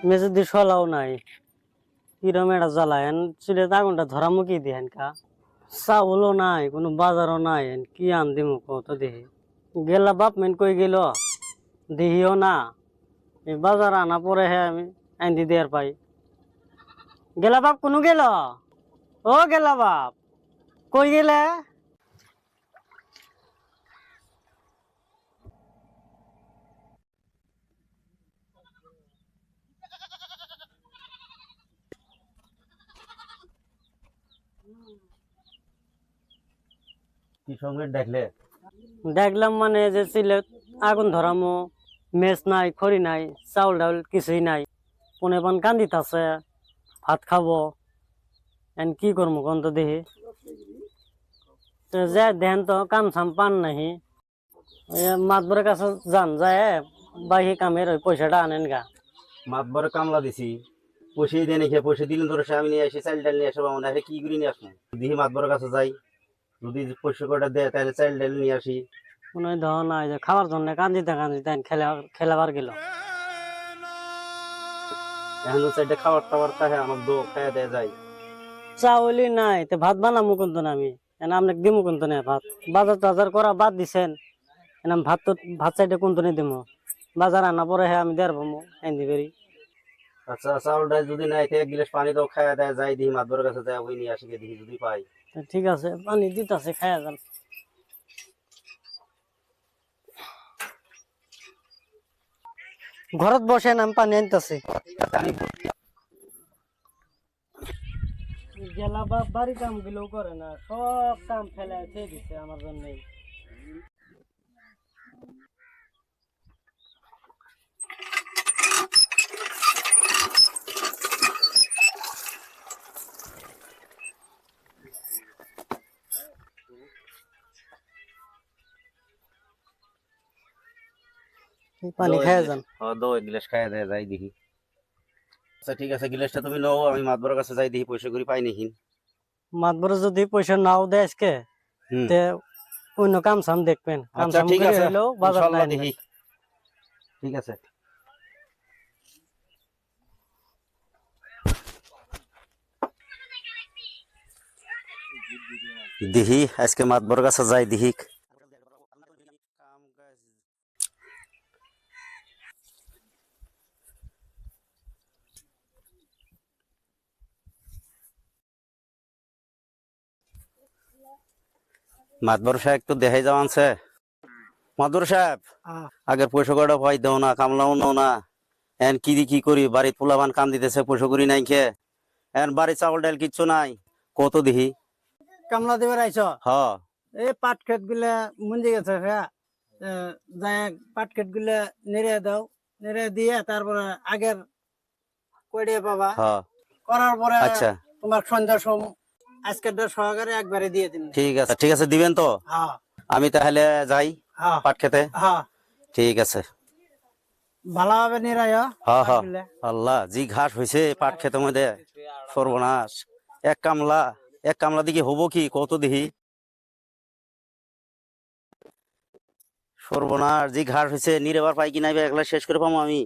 মেজে দিয়ে সলাও নাই কিরম এটা জ্বালায় চুলে আগুনটা ধরা মুখি দিয়ে কা চাউলও নাই কোনো বাজারও নাই কি আন দিমু কত দেখি গেলা বাপ মেন কই গেল দেহিও না এই বাজার আনা পরে হে আমি আইন দেয়ার পাই গেলা বাপ কোনো গেল ও গেলা বাপ কই গেলে কি সঙ্গে দেখলে? দেখলাম মানে যে চিলে আগুন ধরামো মেস নাই খড়ি নাই চাউল ডাউল কিছুই নাই পনে পান কান্দিত আছে ভাত খাবো এন কি করবো কোন তো দেখি যে দেন তো কাম সাম পান নাহি মাতবরের কাছে যান যায় বাহি কামের ওই পয়সাটা আনেন গা মাতবরে কামলা দিছি, পয়সা দিয়ে নাকি পয়সা দিলেন ধরে আমি নিয়ে আসি, চাল ডাল নিয়ে আসবো মনে হয় কি করে নিয়ে আসবো। দিহি মাতবরের কাছে যাই, যদি পয়সা কটা দেয় তাহলে চাল ডাল নিয়ে আসি। মনে হয় ধর নাই যে খাওয়ার জন্য কান্দিতে কান্দিতে খেলাবার গেল এখন তো চাইটা খাবার টাবার খায় আমার দো খাইয়া দেয়া যায়। চাউলই নাই তো ভাত বানামু কিন্তু না আমি আপনাকে দিমু কিন্তু না ভাত বাজার টাজার করা বাদ দিছেন এনাম ভাত তো ভাত চাইতে কোনতো নিয়ে দিমু বাজার আনা পরে হ্যাঁ আমি দেড় পাবো এনে বেরি আচ্ছা চাউল ডাল যদি নাই তো এক গিলাস পানি তো খাইয়া দেয়া যায়, দিহি মাতবরের কাছে যায় ওই নিয়ে আসি দিহি যদি পাই। ঠিক আছে পানি দিতেছে খায়া যান ঘরত বসেন আমি পানি আনতেছি গেলা বাপ বাড়ি কাম গুলো করে না সব কাম ফেলে খেয়ে দিচ্ছে আমার জন্যই পানি খায়া যান দো এক গিলাস খাইয়া দেয়া যায় দিহি। আচ্ছা ঠিক আছে, গিলাসটা তুমি নাও, আমি মাতবরের কাছে যাই দিহি পয়সা করে পাই নাকি। মাতবরে যদি পয়সা নাও দেয় আজকে তে অন্য কাম সাম দেখবেন কাম আচ্ছা সাম ঠিক করে আছে, হইলেও বাজার ইনশাআল্লাহ নাই দেখি। ঠিক আছে দিহি আজকে মাতবর কাছে যাই দিহি। মাতবর সাহেব তো দেখাই যাওয়ানছে। মাতবর সাহেব আগের পয়সা কটা পাই দেও না, কামলাও নাও না, এন কি করি বাড়ির পোলাবান কাম দিতেছে পয়সা করি নাই খে, এন বাড়ির চাউল ডাল কিচ্ছু নাই, কত দিহি। কামলা দিবার আইছ হ এই পাট খেত গুলা মুঞ্জি গেছে যাই পাট খেত গুলা নেড়ে দাও নেড়ে দিয়ে তারপরে আগের কইড়ে পাবা হ করার পরে আচ্ছা তোমার সন্ধ্যার সময় আজকের সহকারে একবারে দিয়ে দিন ঠিক আছে দিবেন তো। হ্যাঁ আমি তাহলে যাই হ্যাঁ পাট খেতে। হ্যাঁ ঠিক আছে ভালোভাবে নিরায় হ্যাঁ হ্যাঁ আল্লাহ জি ঘাস হয়েছে পাট খেতে মধ্যে সর্বনাশ। এক কামলা দিকে হবো কি কত দিহি, সর্বনাশ জি ঘাস হয়েছে নিরেবার পাই কি নাই একলা শেষ করে পাবো আমি।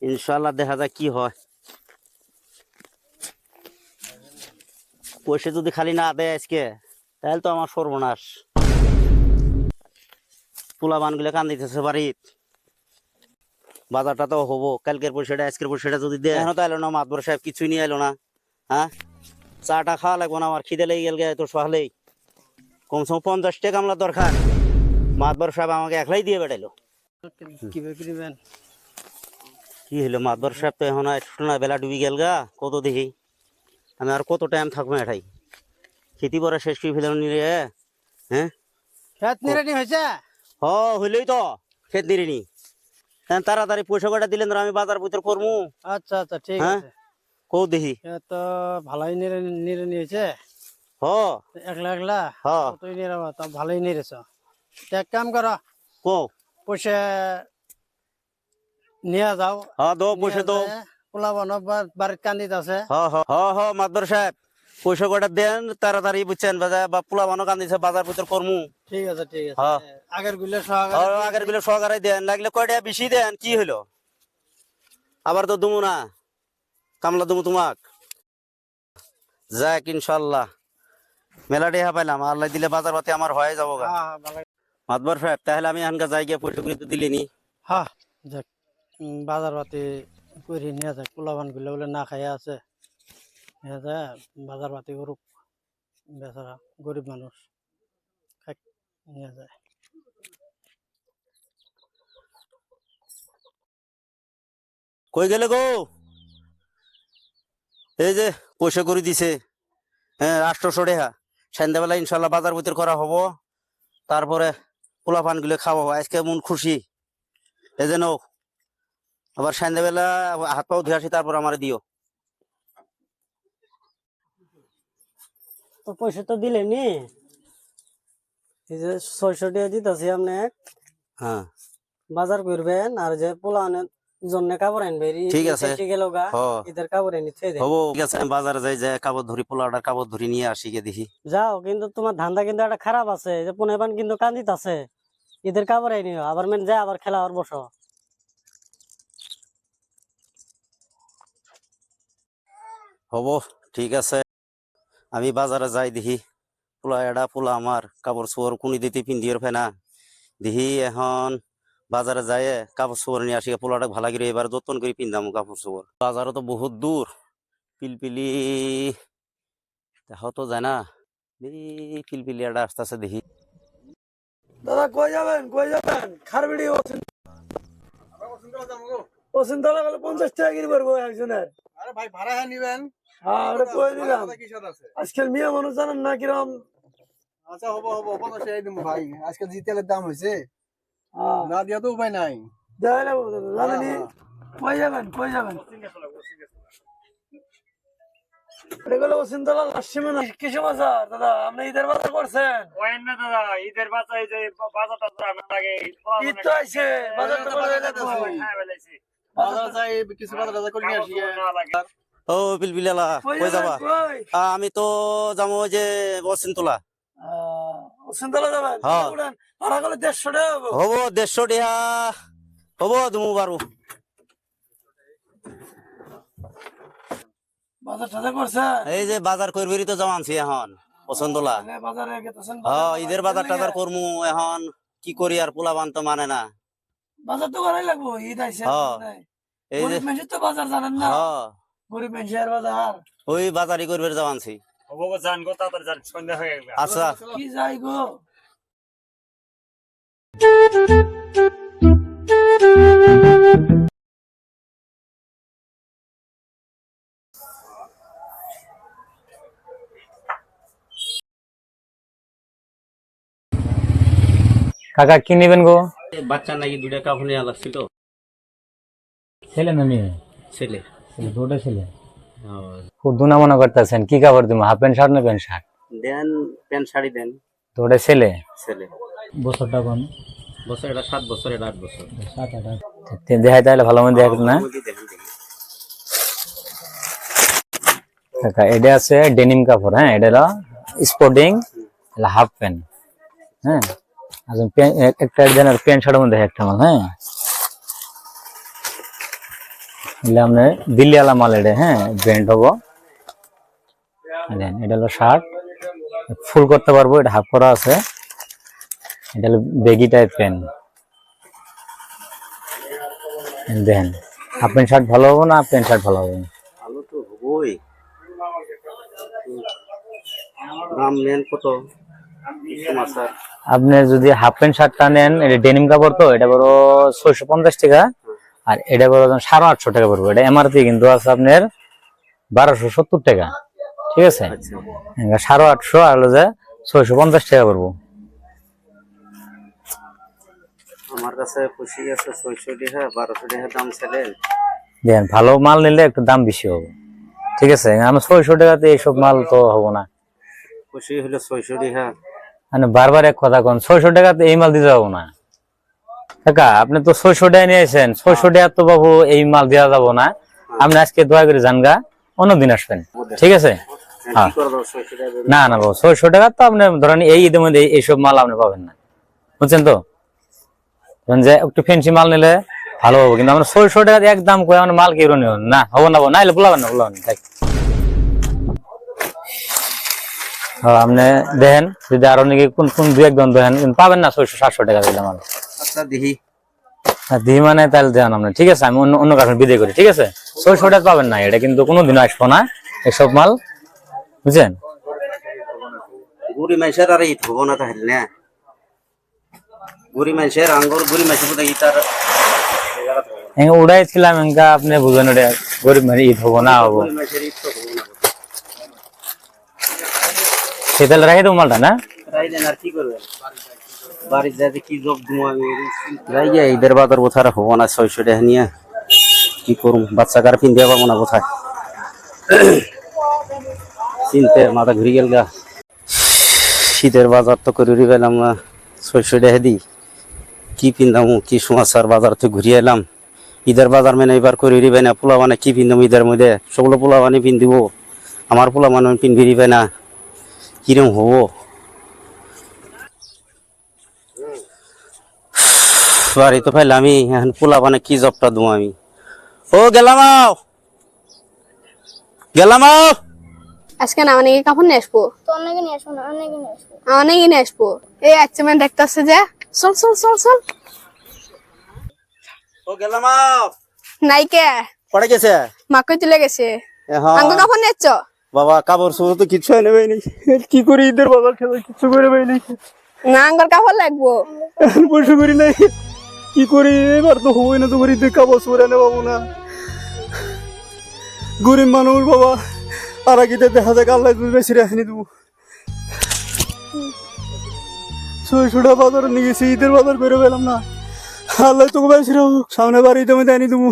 ইনশাল্লাহ দেখা যায় কি হয়। পয়সা যদি খালি না দেয় আজকে তাহলে তো আমার সর্বনাশ। পোলা বান গুলো কান দিতেছে বাড়িত, বাজারটা তো হবো, কালকের পয়সাটা আজকের পয়সাটা যদি দেয় তো এলো না, মাতবর সাহেব কিছুই নিয়ে এলো না। হ্যাঁ চাটা খাওয়া লাগবো না, আমার খিদে লেগে গেল তো সকালেই কমসে কম 50 টাকা কামলা দরকার। মাতবর সাহেব আমাকে একলাই দিয়ে বেড়াইলো। কি হলো মাতবর সাহেব তো এখন না বেলা ডুবি গেল গা, কত দেখি আমি আর কত টাইম থাকবো এটাই, খেতি পরে শেষ করে ফেলাম নিলে। হ্যাঁ খেত নিরানি হয়েছে হ হইলই তো খেত দিরিনি, তাড়াতাড়ি পয়সা কটা দিলেন আমি বাজার ভিতর করবো। আচ্ছা আচ্ছা ঠিক হ্যাঁ আছে কৌ দেখি তো ভালোই নিরানি হয়েছে হ একলা একলা হ তুই নিরাবা তা ভালোই নিরেছ। এক কাম করো কৌ পয়সা নিয়ে যাও হ্যাঁ দো পয়সা দো। পোলা বানো বাড়ির কান্দিত আছে হ মাতবর সাহেব পয়সা কটা দেন তাড়াতাড়ি বুঝছেন বা পোলা বানো কান্দিছে বাজার ভিতর করমু। ঠিক আছে হ্যাঁ আগের গুলো আগের গুলো সহকারে দেন, লাগলে কয়টা বেশি দেন কি হলো। আবার তো দুমু না, কামলা দুমু তোমাক। যাক ইনশাল্লাহ মেলা টেহা পাইলাম, আল্লাহ দিলে বাজার পাতি আমার হয়ে যাবো গা। মাতবর সাহেব তাহলে আমি আনকা যাই গিয়ে পয়সা করে তো দিলেনি। হ্যাঁ যাক, বাজার পাতি করে নিয়ে যায়, পোলাবান গুলো বলে না খাইয়া আছে, নিয়ে যায় বাজার পাতি করুক, বেচারা গরিব মানুষ খাই নিয়ে যায়। কই গেলে গো? এই যে পয়সা করে দিছে, হ্যাঁ 800 টাকা। সন্ধ্যাবেলা ইনশাল্লাহ বাজার ভিতর করা হবো, তারপরে পোলা পান গুলো খাওয়া হবে। আজকে মন খুশি, এই যে নাও। আবার সন্ধ্যাবেলা হাত পাও ধুয়ে আসি, তারপর আমার দিও। তো পয়সা তো দিলেনি, এই যে 600 টাকা দিতেছি আপনি, হ্যাঁ বাজার করবেন আর যে পোলানের জন্য কাপড় আনবে। ঠিক আছে, গেল গা হ ঈদের কাপড় এনে থুয়ে দেন। হবো। ঠিক আছে আমি বাজারে যাই, যে কাপড় ধরি, পোলাটার কাপড় ধরি নিয়ে আসি গে দেখি। যাও, কিন্তু তোমার ধান্দা কিন্তু একটা খারাপ আছে, যে পুনেবান কিন্তু কান্দিত আছে, ঈদের কাপড় আনিও, আবার মেন যায় আবার খেলা আর বসো। হবো ঠিক আছে, আমি বাজারে যাই দেখি। পোলা আমার কাপড় চোর কোনি দিতে পিন্ধিয়ে ফেনা দেখি। এখন বাজারে যায় কাপড় চোর নিয়ে আসি, পোলাটা ভালো করে এবার যত্ন করে পিন্ধাম কাপড় চোর। বাজারও তো বহুত দূর, পিলপিলি দেখা তো যায় না। পিলপিলি একটা আস্তে আস্তে দেখি। দাদা কই যাবেন, কই যাবেন? খারবিড়ি ওসিনতলা গেলে 50 টাকা কিনে পারবো একজনের। আরে ভাই ভাড়া হ্যাঁ নিবেন। হ্যাঁ ওটা কই দিলাম। কি সাথ আছে? আজকাল মিয়া মানুষ জানেন না কিরম। আচ্ছা হবো 50 টাকা দিমু ভাই। আজকে যে তেলের দাম হইছে, হ্যাঁ না দিয়া তো উপায় নাই। দেয় না জানেনি। কই যাবেন, কই যাবেন? এগুলো ওসিনতলা লাসিমে না কিসে বাজার? দাদা আপনি ঈদের বাজার করছেন? ওয়েন না দাদা, ঈদের বাজার এই যে বাজারটা তো আমার লাগে ঈদ তো আইছে, বাজার তো করে লাগবে। হ্যাঁ বলেছি বাজার যাই কিছু বাজার করে নিয়ে আসি। না লাগে। ও পিলপিলালা কই যাবা? আমি তো যাবো ওই যে বসিনতলা। ওসিনতলা যাবেন? হ্যাঁ। উড়ান ভাড়া গেলে 150 টাকা হবে। হবো 150 টাকা হবো, তুমি বারো। বাজার টাজার করছেন? এই যে বাজার করবেরই তো যাওয়া আনছি এখন পছন্দলা। বাজারে গেতেছেন? হ্যাঁ ঈদের বাজার টাজার করমু এখন, কি করি আর পোলা বান তো মানে না। বাজার তো করাই লাগবো, ঈদ আইছে। হ্যাঁ এই যে গরিব মানুষের তো বাজার জানেন না, হ্যাঁ গরিব মানুষের বাজার। ওই বাজারই করবে যাওয়া আনছি। হবো গো, জান গো, তাড়াতাড়ি যান, সন্ধ্যা হয়ে গেল। আচ্ছা কি যাই গো। কাকা কি নেবেন গো? বাচ্চা নাকি 2টা কাপড় নিয়ে লাগছিল। ছেলে না মেয়ে? ছেলে। দুটো ছেলে। খুব দুনা মনে করতেছেন, কি কাপড় দিব? হাফ প্যান্ট শার্ট না প্যান্ট শার্ট? দেন প্যান্ট শাড়ি দেন। দুটো ছেলে। ছেলে। বছরটা কোন? বছর এটা 7 বছর, এটা 8 বছর। 7-8 দেখাই তাহলে ভালো মনে দেখ না কাকা। এটা আছে ডেনিম কাপড়, হ্যাঁ এটা হলো স্পোর্টিং হাফ প্যান্ট। হ্যাঁ একটা জনের প্যান্ট শার্টের মধ্যে একটা মাল। হ্যাঁ আপনার দিল্লিওয়ালা মাল এটা। হ্যাঁ ব্র্যান্ড হবো। এটা হলো শার্ট, ফুল করতে পারবো, এটা হাফ করা আছে। এটা হলো বেগি টাইপ প্যান্ট। দেখেন হাফ প্যান্ট শার্ট ভালো হবো না প্যান্ট শার্ট ভালো হবে? ভালো তো হবই। দাম নেন কত? আপনি যদি হাফ প্যান্ট শার্টটা নেন, এটা ডেনিম কাপড় তো, এটা বড় 650 টাকা, আর এটা বড় 850 টাকা পড়বে। এটা এমআরপি কিন্তু আছে আপনার 1270 টাকা। ঠিক আছে, 850 আর হলো যে 650 টাকা পড়বো। আমার কাছে খুশি আছে 600 টাকা, 1200 টাকা দাম ছেলে। দেখেন ভালো মাল নিলে একটু দাম বেশি হবে। ঠিক আছে, আমি 600 টাকাতে এইসব মাল তো হবো না। খুশি হলো 600 টাকা। মানে বারবার এক কথা কোন, 600 টাকাতে এই মাল দিতে যাবো না কাকা। আপনি তো 600 টাকা নিয়েছেন, 600 টাকা তো বাবু এই মাল দেওয়া যাবো না। আপনি আজকে দয়া করে জানগা, অন্যদিন আসবেন। ঠিক আছে? হ্যাঁ না না বাবু, 600 টাকা তো আপনি ধরেন এই ঈদের মধ্যে এইসব মাল আপনি পাবেন না, বুঝছেন তো? যে একটু ফ্যান্সি মাল নিলে ভালো হবো, কিন্তু আমরা 600 টাকা দিয়ে একদম করে আমরা মাল কেউ নিও না, হবো না, নাইলে পোলাবেন না, তাই আপনি দেখেন যদি আরো নাকি কোন কোন দু একজন দেখেন, কিন্তু পাবেন না 600-700 টাকা দিলে মাল। আচ্ছা দেখি দিই মানে তাহলে দেন আপনি, ঠিক আছে, আমি অন্য কারণে বিদায় করি, ঠিক আছে। 600 টাকা পাবেন না, এটা কিন্তু কোনোদিনও আসবো না এসব মাল, বুঝছেন। গুড়ি মাইসের আর ঈদ হবো না তাহলে না, গুড়ি মাইসের আঙ্গুর গুড়ি মাইসের বোধহয় ঈদ আর উড়াইছিলাম এনকা, আপনি বুঝেন ওটা গরিব মানে ঈদ হবো না হবো, গুড়ি মাইসের ঈদ তো হবো না। সে তাহলে রাখে দেবো মালটা না। তাই দেন আর কি করবেন, বাড়ির যাতে কি জব দিব আমি যাই গিয়ে ঈদের বাজার কোথায় হবো না 600 টাকা নিয়ে কি করুম, বাচ্চা কার পিন দিয়ে পাবো না কোথায়, চিনতে মাথা ঘুরে গেল গা। শীতের বাজার তো করে পেলাম না, 600 টাকা দিই কি পিন্দাম, কি সমাচার বাজার তো ঘুরিয়ে এলাম। ঈদের বাজার মেনে এবার করে দিবে না, পোলা মানে কি পিন্দাম ঈদের মধ্যে, সবগুলো পোলা মানে পিন দিব, আমার পোলা মানে পিন ভিড়িবে না, কিরম হবো। বাড়ি তো পাইলাম আমি, এখন পোলা মানে কি জবটা দেবো আমি। ও গেলাম আজকে না অনেকে কাপড় নিয়ে আসবো, তোর নাকি নিয়ে আসবো না, অনেকে নিয়ে আসবো। অনেকে নিয়ে আসবো। এই আচ্ছা মানে দেখতেছে যে চল চল চল চল ও গেলাম নাইকে পড়ে গেছে মাকই তুলে গেছে, হ্যাঁ আঙ্গ কাপড় নিয়ে আসছো? বাবা কাপড় চোপড় তো কিছু নেবে নি, কি করি ঈদের বাজার খেলা কিছু করে পাই নাই, না আঙ্গর কাপড় লাগবো। পয়সা করি নাই, কি করি এবার তো হবই না, তোমার ঈদের কাপড় চোপড় এনে পাবো না, গরিব মানুষ বাবা, আর আগে দেখা যাক আল্লাহ তুমি বেশি রেখে দেবো। 600 টাকা বাজারে নিয়ে গেছি, ঈদের বাজার করে পেলাম না, আল্লাহ তোকে বেশি রাখুক, সামনে বাড়িতে আমি দেয়নি দেবো।